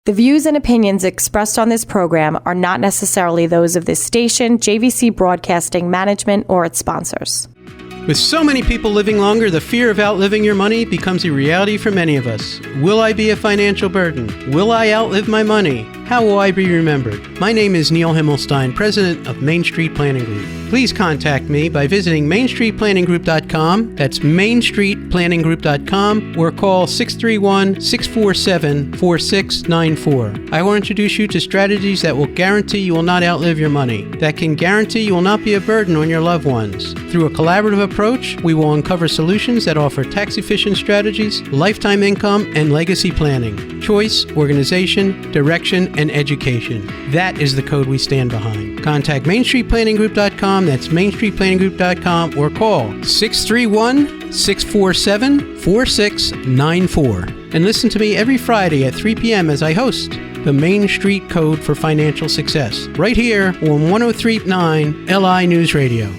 The views and opinions expressed on this program are not necessarily those of this station, JVC Broadcasting Management, or its sponsors. With so many people living longer, the fear of outliving your money becomes a reality for many of us. Will I be a financial burden? Will I outlive my money? How will I be remembered? My name is Neil Himmelstein, president of Main Street Planning Group. Please contact me by visiting mainstreetplanninggroup.com. That's mainstreetplanninggroup.com, or call 631-647-4694. I will introduce you to strategies that will guarantee you will not outlive your money, that can guarantee you will not be a burden on your loved ones. Through a collaborative approach, we will uncover solutions that offer tax-efficient strategies, lifetime income, and legacy planning, choice, organization, direction, and education. That is the code we stand behind. Contact mainstreetplanninggroup.com. That's mainstreetplanninggroup.com, or call 631-647-4694. And listen to me every Friday at 3 p.m. as I host the Main Street Code for Financial Success, right here on 103.9 LI News Radio.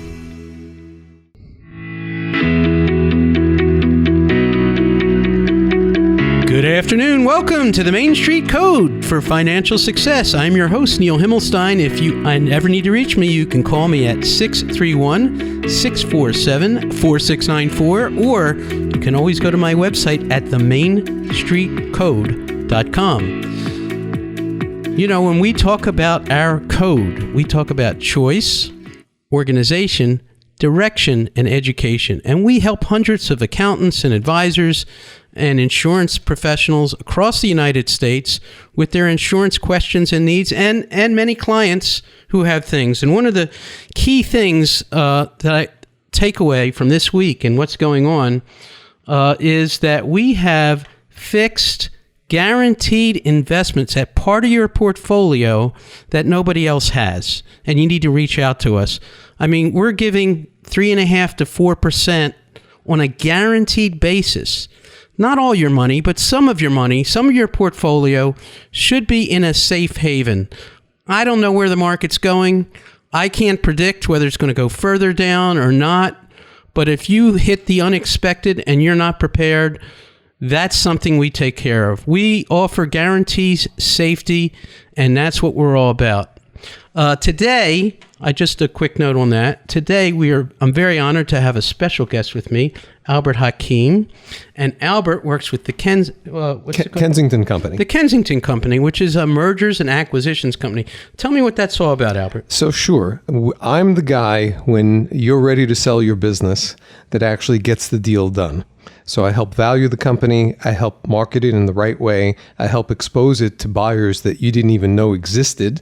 Good afternoon. Welcome to the Main Street Code for Financial Success. I'm your host, Neil Himmelstein. If you ever need to reach me, you can call me at 631-647-4694, or you can always go to my website at themainstreetcode.com. You know, when we talk about our code, we talk about choice, organization, direction, and education. And we help hundreds of accountants and advisors and insurance professionals across the United States with their insurance questions and needs, and many clients who have things. And one of the key things that I take away from this week and what's going on is that we have fixed, guaranteed investments at part of your portfolio that nobody else has. And you need to reach out to us. I mean, we're giving 3.5% to 4% on a guaranteed basis. Not all your money, but some of your money, some of your portfolio should be in a safe haven. I don't know where the market's going. I can't predict whether it's going to go further down or not. But if you hit the unexpected and you're not prepared, that's something we take care of. We offer guarantees, safety, and that's what we're all about. Today, just a quick note on that. Today, I'm very honored to have a special guest with me, Albert Hakim. And Albert works with the Kensington Company. The Kensington Company, which is a mergers and acquisitions company. Tell me what that's all about, Albert. So sure. I'm the guy, when you're ready to sell your business, that actually gets the deal done. So I help value the company, I help market it in the right way, I help expose it to buyers that you didn't even know existed,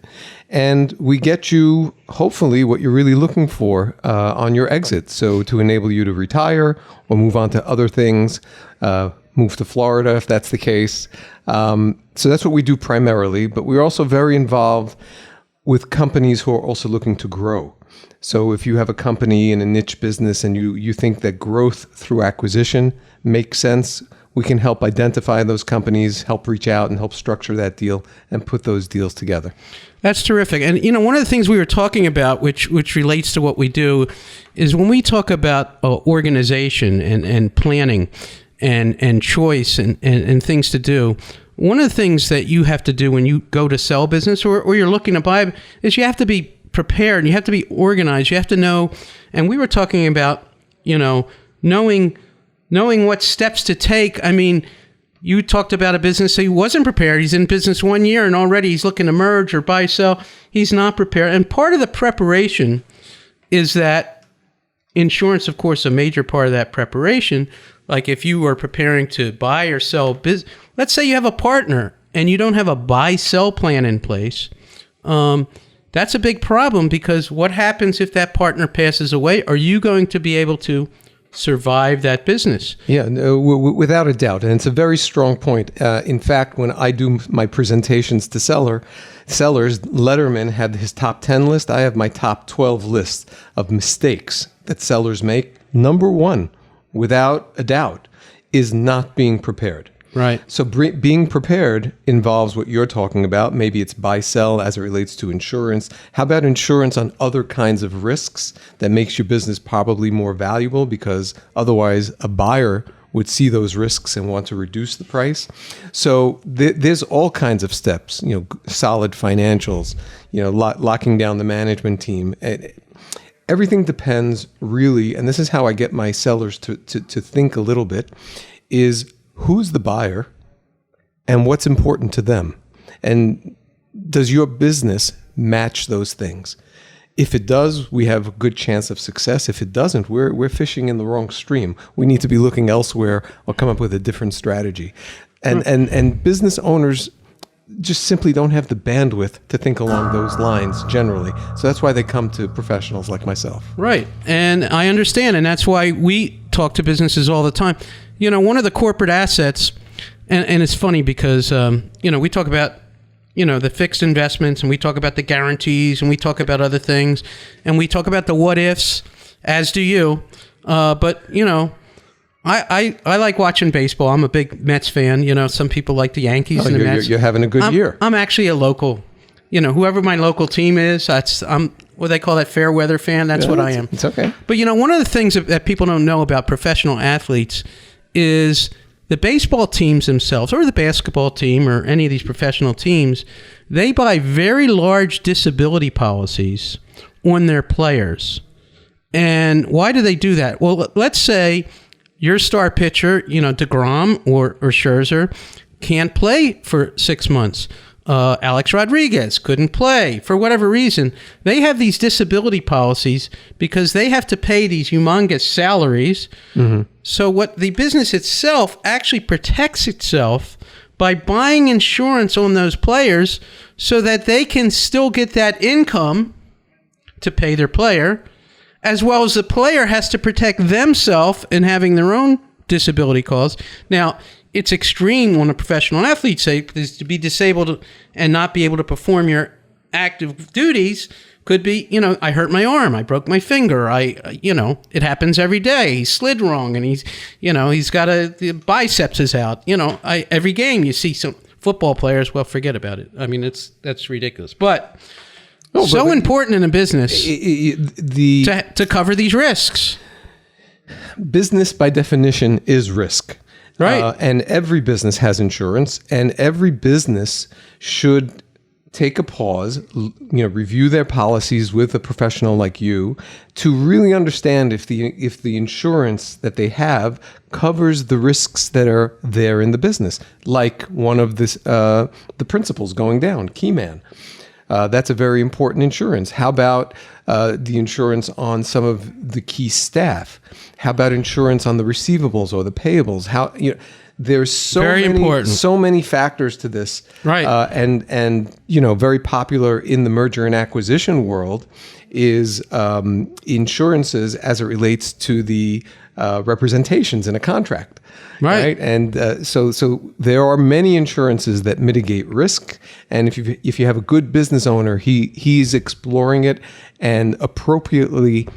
and we get you, hopefully, what you're really looking for on your exit. So to enable you to retire or move on to other things, move to Florida if that's the case. So that's what we do primarily, but we're also very involved with companies who are also looking to grow. So if you have a company in a niche business and you think that growth through acquisition makes sense, we can help identify those companies, help reach out and help structure that deal and put those deals together. That's terrific. And, you know, one of the things we were talking about, which relates to what we do, is when we talk about organization and planning and choice and things to do, one of the things that you have to do when you go to sell business or you're looking to buy is you have to be prepared, you have to be organized, you have to know. And we were talking about, you know, knowing what steps to take. I mean, you talked about a business that he wasn't prepared. He's in business 1 year and already he's looking to merge or buy, sell. He's not prepared. And part of the preparation is that insurance, of course, a major part of that preparation. Like if you are preparing to buy or sell business, let's say you have a partner and you don't have a buy-sell plan in place. That's a big problem, because what happens if that partner passes away? Are you going to be able to survive that business? Yeah, no, without a doubt. And it's a very strong point. In fact, when I do my presentations to sellers, Letterman had his top 10 list. I have my top 12 list of mistakes that sellers make. Number one, without a doubt, is not being prepared. Right. So being prepared involves what you're talking about. Maybe it's buy-sell as it relates to insurance. How about insurance on other kinds of risks that makes your business probably more valuable, because otherwise a buyer would see those risks and want to reduce the price. So there's all kinds of steps, solid financials, locking down the management team. Everything depends really, and this is how I get my sellers to think a little bit, is who's the buyer and what's important to them. And does your business match those things? If it does, we have a good chance of success. If it doesn't, we're fishing in the wrong stream. We need to be looking elsewhere or come up with a different strategy. And business owners just simply don't have the bandwidth to think along those lines generally. So that's why they come to professionals like myself. Right. And I understand. And that's why we talk to businesses all the time. One of the corporate assets, and it's funny because, we talk about the fixed investments, and we talk about the guarantees, and we talk about other things, and we talk about the what ifs, as do you. But I like watching baseball. I'm a big Mets fan. Some people like the Yankees and the Mets. You're having a good year. I'm actually a local, whoever my local team is, I'm what they call that fair weather fan. That's what I am. It's okay. But one of the things that people don't know about professional athletes is the baseball teams themselves, or the basketball team, or any of these professional teams, they buy very large disability policies on their players. And why do they do that? Well, let's say your star pitcher, DeGrom or Scherzer, can't play for 6 months. Alex Rodriguez couldn't play for whatever reason. They have these disability policies because they have to pay these humongous salaries. Mm-hmm. So what the business itself actually protects itself by buying insurance on those players so that they can still get that income to pay their player, as well as the player has to protect themselves in having their own disability calls. Now, it's extreme on a professional athlete's sake, is to be disabled and not be able to perform your active duties. Could be, I hurt my arm, I broke my finger, it happens every day. He slid wrong, and he's got the biceps is out. Every game you see some football players. Well, forget about it. I mean, that's ridiculous, but important in a business to cover these risks. Business by definition is risk. Right. And every business has insurance, and every business should take a pause, review their policies with a professional like you to really understand if the insurance that they have covers the risks that are there in the business, like one of the principals going down, Keyman. That's a very important insurance. How about the insurance on some of the key staff? How about insurance on the receivables or the payables? There's so many factors to this. Right. And very popular in the merger and acquisition world is insurances as it relates to the representations in a contract. Right. And so there are many insurances that mitigate risk. And if you have a good business owner, he's exploring it and appropriately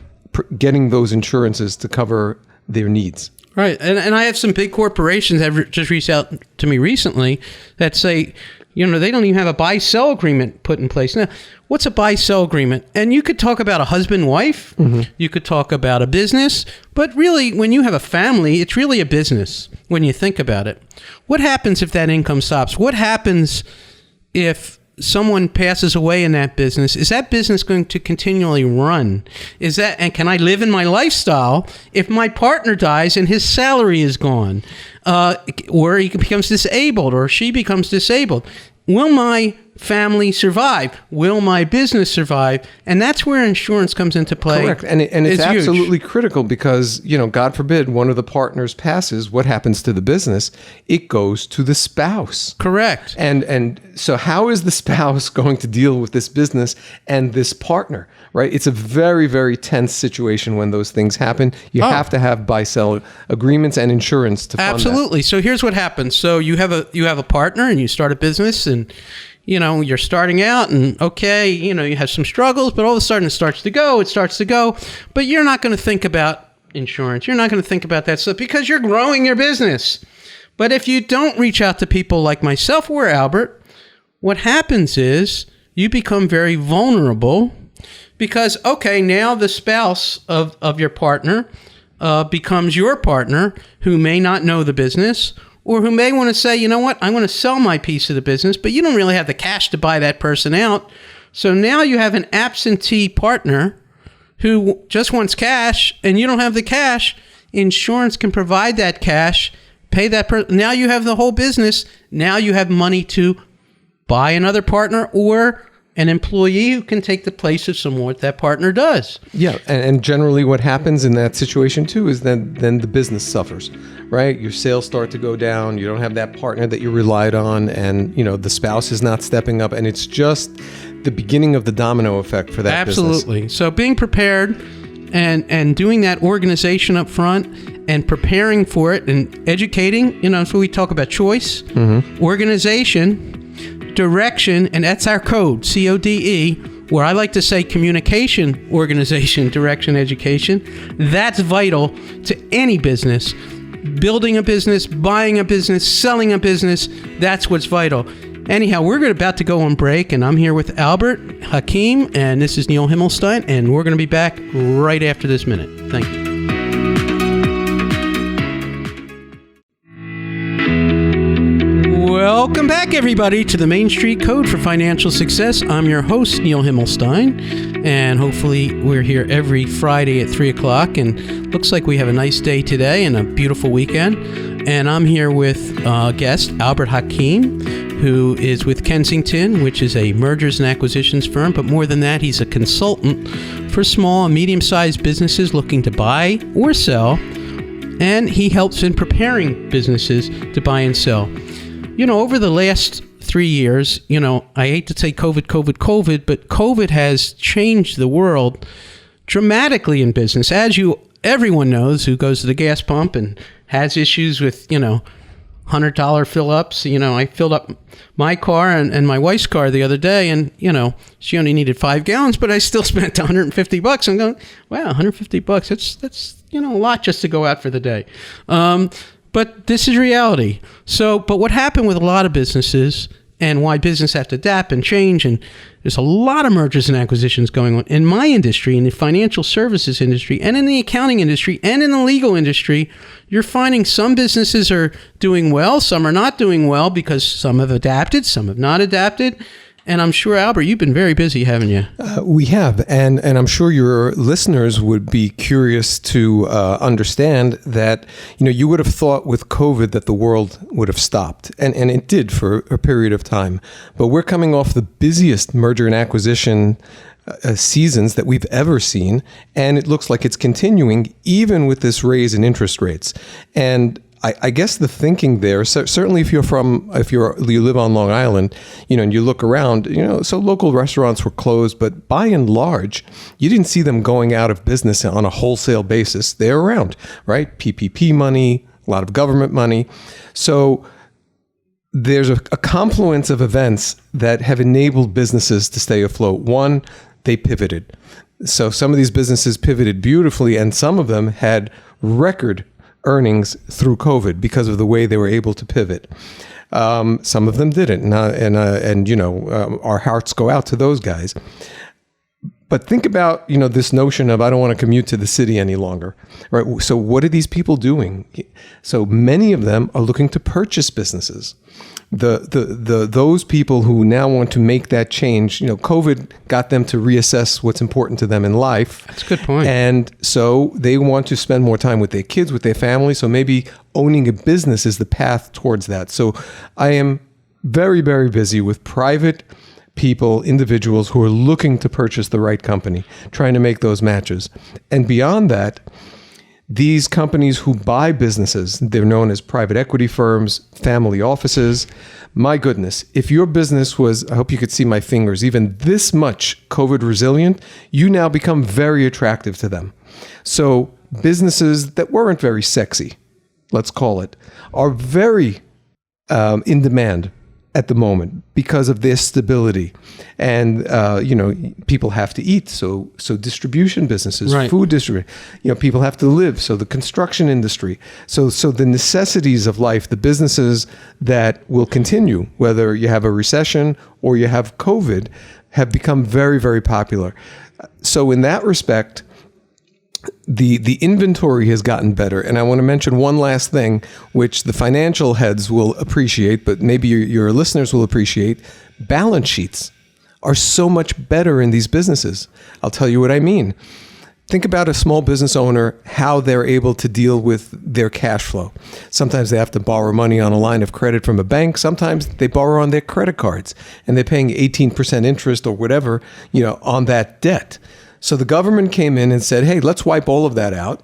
getting those insurances to cover their needs. Right. And I have some big corporations that have just reached out to me recently that say, they don't even have a buy-sell agreement put in place. Now, what's a buy-sell agreement? And you could talk about a husband-wife. Mm-hmm. You could talk about a business. But really, when you have a family, it's really a business when you think about it. What happens if that income stops? What happens if someone passes away in that business? Is that business going to continually run? And can I live in my lifestyle if my partner dies and his salary is gone? Or he becomes disabled, or she becomes disabled. Will my family survive? Will my business survive? And that's where insurance comes into play. Correct. And it's absolutely huge. Critical because, God forbid, one of the partners passes, what happens to the business? It goes to the spouse. Correct. And so how is the spouse going to deal with this business and this partner, right? It's a very, very tense situation when those things happen. You have to have buy-sell agreements and insurance to fund Absolutely. that. So here's what happens. So you have a partner and you start a business, and you're starting out, and you have some struggles, but all of a sudden it starts to go, but you're not going to think about insurance. You're not going to think about that stuff because you're growing your business. But if you don't reach out to people like myself or Albert, what happens is you become very vulnerable because, now the spouse of your partner becomes your partner who may not know the business or who may want to say, you know what, I want to sell my piece of the business, but you don't really have the cash to buy that person out. So now you have an absentee partner who just wants cash and you don't have the cash. Insurance can provide that cash, pay that person. Now you have the whole business. Now you have money to buy another partner or an employee who can take the place of some what that partner does. Yeah, and generally what happens in that situation too is then the business suffers, right? Your sales start to go down. You don't have that partner that you relied on, and the spouse is not stepping up, and it's just the beginning of the domino effect for that business. Absolutely. So being prepared and doing that organization up front and preparing for it and educating, so we talk about choice, organization, direction, and that's our code, CODE, where I like to say communication, organization, direction, education. That's vital to any business. Building a business, buying a business, selling a business, that's what's vital. Anyhow, we're about to go on break, and I'm here with Albert Hakim, and this is Neil Himmelstein, and we're going to be back right after this minute. Thank you. Welcome back, everybody, to the Main Street Code for Financial Success. I'm your host, Neil Himmelstein, and hopefully we're here every Friday at 3 o'clock, and looks like we have a nice day today and a beautiful weekend. And I'm here with guest Albert Hakim, who is with Kensington, which is a mergers and acquisitions firm, but more than that, he's a consultant for small and medium-sized businesses looking to buy or sell, and he helps in preparing businesses to buy and sell. Over the last 3 years, I hate to say COVID, but COVID has changed the world dramatically in business. As everyone knows who goes to the gas pump and has issues with, $100 fill-ups. I filled up my car and my wife's car the other day, and, she only needed 5 gallons, but I still spent $150. I'm going, wow, $150, that's a lot just to go out for the day. But this is reality. But what happened with a lot of businesses and why business have to adapt and change, and there's a lot of mergers and acquisitions going on in my industry, in the financial services industry, and in the accounting industry, and in the legal industry. You're finding some businesses are doing well, some are not doing well because some have adapted, some have not adapted. And I'm sure, Albert, you've been very busy, haven't you? We have, and I'm sure your listeners would be curious to understand that, you would have thought with COVID that the world would have stopped, and it did for a period of time. But we're coming off the busiest merger and acquisition seasons that we've ever seen, and it looks like it's continuing even with this raise in interest rates. And I guess the thinking there, certainly if you live on Long Island, and you look around, so local restaurants were closed, but by and large, you didn't see them going out of business on a wholesale basis. They're around, right? PPP money, a lot of government money. So there's a confluence of events that have enabled businesses to stay afloat. One, they pivoted. So some of these businesses pivoted beautifully, and some of them had record earnings through COVID because of the way they were able to pivot. Some of them didn't, our hearts go out to those guys. But think about, this notion of I don't want to commute to the city any longer, right? So what are these people doing? So many of them are looking to purchase businesses. Those people who now want to make that change, COVID got them to reassess what's important to them in life. That's a good point. And so they want to spend more time with their kids, with their family. So maybe owning a business is the path towards that. So I am very, very busy with private people, individuals who are looking to purchase the right company, trying to make those matches. And beyond that, these companies who buy businesses, they're known as private equity firms, family offices. My goodness, if your business was, I hope you could see my fingers, even this much COVID resilient, you now become very attractive to them. So businesses that weren't very sexy, let's call it, are very in demand at the moment because of their stability. And, people have to eat. So distribution businesses, right. Food distribution, people have to live. So the construction industry. So the necessities of life, the businesses that will continue, whether you have a recession or you have COVID, have become very, very popular. So in that respect, the inventory has gotten better. And I want to mention one last thing, which the financial heads will appreciate, but maybe your listeners will appreciate. Balance sheets are so much better in these businesses. I'll tell you what I mean. Think about a small business owner, how they're able to deal with their cash flow. Sometimes they have to borrow money on a line of credit from a bank. Sometimes they borrow on their credit cards, and they're paying 18% interest or whatever, on that debt. So the government came in and said, hey, let's wipe all of that out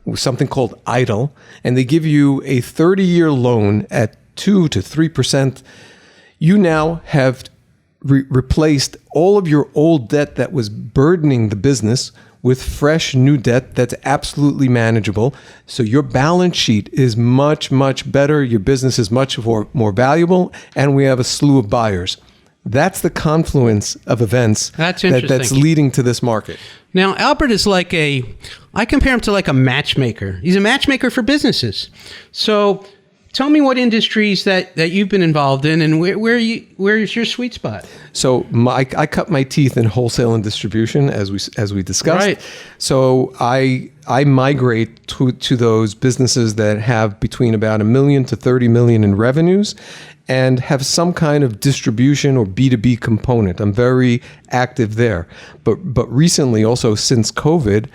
with something called EIDL, and they give you a 30-year loan at 2 to 3%. You now have replaced all of your old debt that was burdening the business with fresh new debt that's absolutely manageable. So your balance sheet is much, much better. Your business is much more valuable, and we have a slew of buyers. That's the confluence of events that's leading to this market. Now, Albert is I compare him to like a matchmaker. He's a matchmaker for businesses. So tell me what industries that you've been involved in, and where is your sweet spot? So I cut my teeth in wholesale and distribution, as we discussed. Right. So I migrate to those businesses that have between about $1 million to $30 million in revenues, and have some kind of distribution or B2B component. I'm very active there. But recently, also since COVID,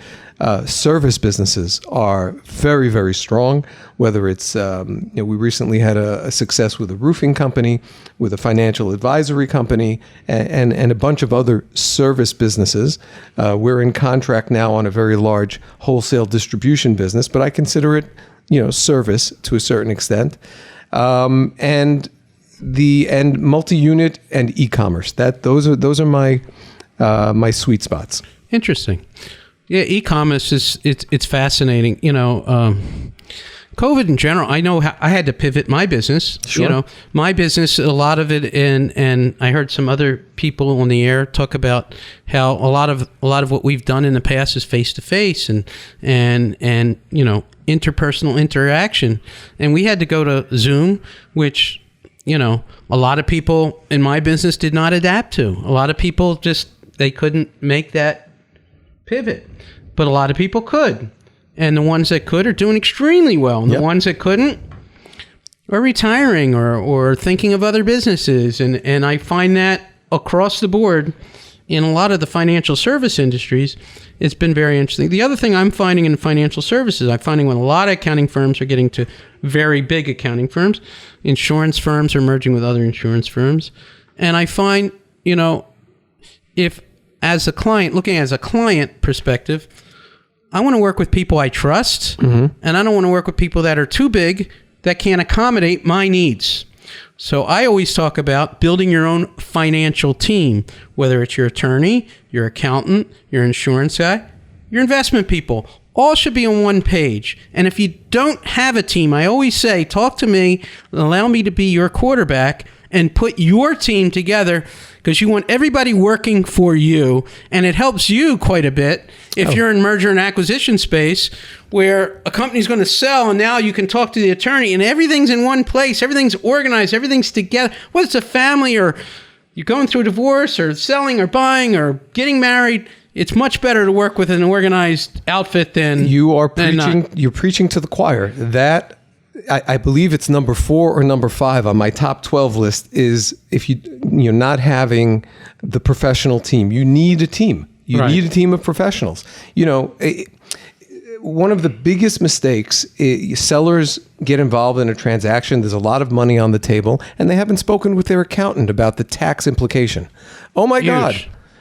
service businesses are very, very strong. Whether it's, we recently had a success with a roofing company, with a financial advisory company, and a bunch of other service businesses. We're in contract now on a very large wholesale distribution business, but I consider it, service to a certain extent. And multi-unit and e-commerce. Those are my my sweet spots. Interesting. Yeah, e-commerce it's fascinating. COVID in general, I know I had to pivot my business. Sure. My business, a lot of it, and I heard some other people on the air talk about how a lot of what we've done in the past is face to face and interpersonal interaction, and we had to go to Zoom, which a lot of people in my business did not adapt to. A lot of people they couldn't make that pivot, but a lot of people could. And the ones that could are doing extremely well. And the ones that couldn't are retiring or thinking of other businesses. And I find that across the board in a lot of the financial service industries, it's been very interesting. The other thing I'm finding in financial services, I'm finding when a lot of accounting firms are getting to very big accounting firms, insurance firms are merging with other insurance firms. And I find, if as a client, looking as a client perspective, I want to work with people I trust, and I don't want to work with people that are too big that can't accommodate my needs. So I always talk about building your own financial team, whether it's your attorney, your accountant, your insurance guy, your investment people. All should be on one page. And if you don't have a team, I always say, talk to me, allow me to be your quarterback, and put your team together, because you want everybody working for you, and it helps you quite a bit if you're in merger and acquisition space where a company's going to sell, and now you can talk to the attorney and everything's in one place, everything's organized, everything's together. Whether it's a family or you're going through a divorce or selling or buying or getting married, it's much better to work with an organized outfit than you're preaching to the choir. That I believe it's number 4 or number 5 on my top 12 list is if you're not having the professional team. You need a team. You need a team of professionals. One of the biggest mistakes is sellers get involved in a transaction. There's a lot of money on the table, and they haven't spoken with their accountant about the tax implication. Oh my God.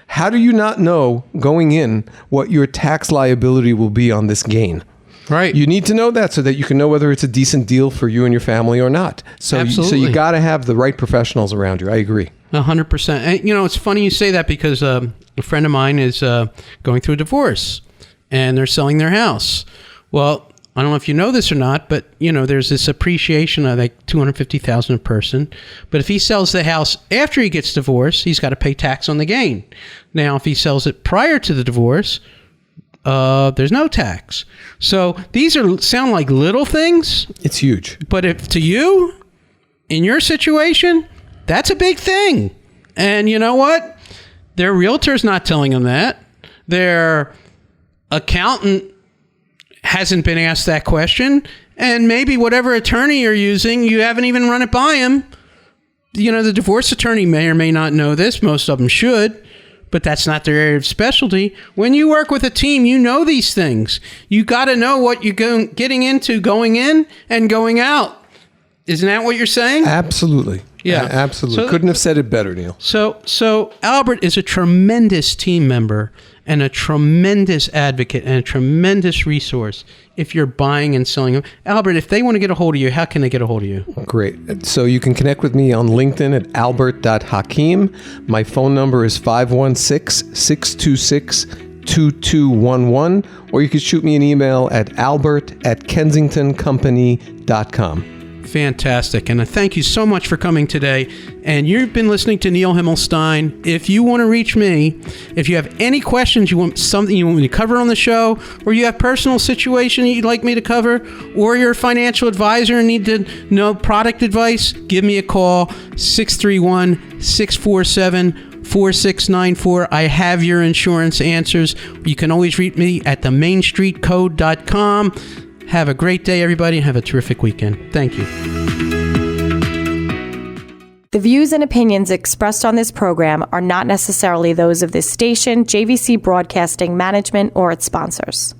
How do you not know going in what your tax liability will be on this gain? Right. You need to know that so that you can know whether it's a decent deal for you and your family or not. So you got to have the right professionals around you. I agree. 100%. And, it's funny you say that because a friend of mine is going through a divorce and they're selling their house. Well, I don't know if you know this or not, but, there's this appreciation of like $250,000 a person. But if he sells the house after he gets divorced, he's got to pay tax on the gain. Now, if he sells it prior to the divorce, there's no tax. So these sound like little things. It's huge. But if to you, in your situation, that's a big thing. And you know what? Their realtor's not telling them that. Their accountant hasn't been asked that question. And maybe whatever attorney you're using, you haven't even run it by him. You know, the divorce attorney may or may not know this. Most of them should, but that's not their area of specialty. When you work with a team, you know these things. You got to know what you're getting into going in and going out. Isn't that what you're saying? Absolutely. Yeah. Absolutely. So, couldn't have said it better, Neil. So Albert is a tremendous team member and a tremendous advocate and a tremendous resource if you're buying and selling them. Albert, if they want to get a hold of you, how can they get a hold of you? Great. So you can connect with me on LinkedIn at albert.hakim. My phone number is 516-626-2211, or you can shoot me an email at albert@kensingtoncompany.com. Fantastic. And I thank you so much for coming today. And you've been listening to Neil Himmelstein. If you want to reach me, if you have any questions, you want something you want me to cover on the show, or you have personal situation you'd like me to cover, or you're a financial advisor and need to know product advice, give me a call, 631-647-4694. I have your insurance answers. You can always reach me at themainstreetcode.com. Have a great day, everybody, and have a terrific weekend. Thank you. The views and opinions expressed on this program are not necessarily those of this station, JVC Broadcasting Management, or its sponsors.